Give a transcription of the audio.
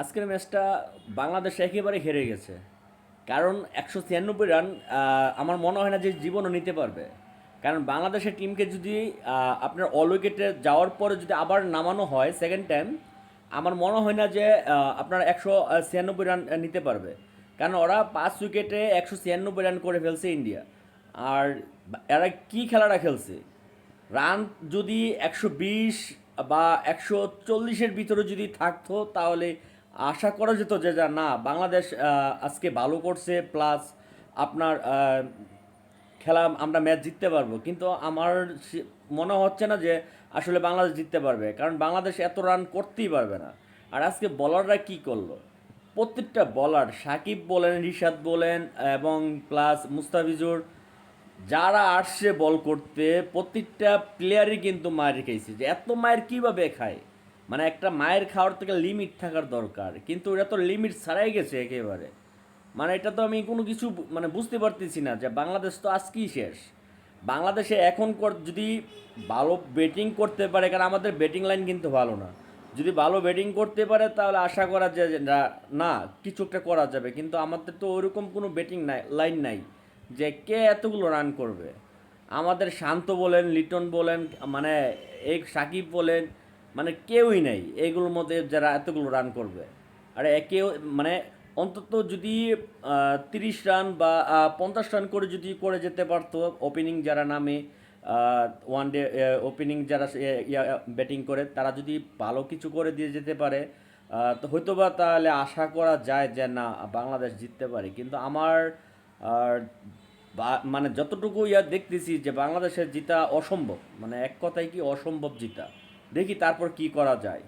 আজকের ম্যাচটা বাংলাদেশ একেবারে হেরে গেছে। কারণ ১৯৬ রান আমার মনে হয় না যে জীবনও নিতে পারবে। কারণ বাংলাদেশের টিমকে যদি আপনার অল উইকেটে যাওয়ার পরে যদি আবার নামানো হয় সেকেন্ড টাইম, আমার মনে হয় না যে আপনার ১৯৬ রান নিতে পারবে। কারণ ওরা ৫ উইকেটে ১৯৬ রান করে ফেলছে ইন্ডিয়া। আর এরা কি খেলাটা খেলছে, রান যদি ১২০ বা ১৪০-এর ভিতরে যদি থাকতো তাহলে আশা করা যেত যে না, বাংলাদেশ আজকে ভালো করছে, প্লাস আপনার খেলা আমরা ম্যাচ জিততে পারবো। কিন্তু আমার মনে হচ্ছে না যে আসলে বাংলাদেশ জিততে পারবে, কারণ বাংলাদেশ এত রান করতেই পারবে না। আর আজকে বলাররা কি করলো, প্রত্যেকটা বলার, সাকিব বলেন, রিশাদ বলেন এবং প্লাস মুস্তাফিজুর, যারা আসছে বল করতে, প্রত্যেকটা প্লেয়ারই কিন্তু মায়ের খেয়েছে। যে এত মায়ের কীভাবে খায়, মানে একটা মায়ের খাওয়ার থেকে লিমিট থাকার দরকার, কিন্তু এটা তো লিমিট ছাড়াই গেছে একেবারে। মানে এটা তো আমি কোনো কিছু মানে বুঝতে পারতেছি না যে বাংলাদেশ তো আজকেই শেষ। বাংলাদেশে এখন যদি ভালো ব্যাটিং করতে পারে, কারণ আমাদের ব্যাটিং লাইন কিন্তু ভালো না, যদি ভালো ব্যাটিং করতে পারে তাহলে আশা করা যায় যে না, কিছু একটা করা যাবে। কিন্তু আমাদের তো ওইরকম কোনো ব্যাটিং নাই, লাইন নাই যে কে এতগুলো রান করবে। আমাদের শান্ত বলেন, লিটন বলেন, মানে এই সাকিব বলেন, মানে কেউই নেই এইগুলোর মধ্যে যারা এতগুলো রান করবে। আর কেউ মানে অন্তত যদি ৩০ রান বা ৫০ রান করে যদি করে যেতে পারতো, ওপেনিং যারা নামে, ওয়ান ডে ওপেনিং যারা ব্যাটিং করে, তারা যদি ভালো কিছু করে দিয়ে যেতে পারে, তো হয়তো বা তাহলে আশা করা যায় যে না, বাংলাদেশ জিততে পারে। কিন্তু আমার আর মানে যতটুকু দেখতেছি যে বাংলাদেশের জিতা অসম্ভব, মানে এক কথায় কি অসম্ভব জিতা। দেখি তারপর কি করা যায়।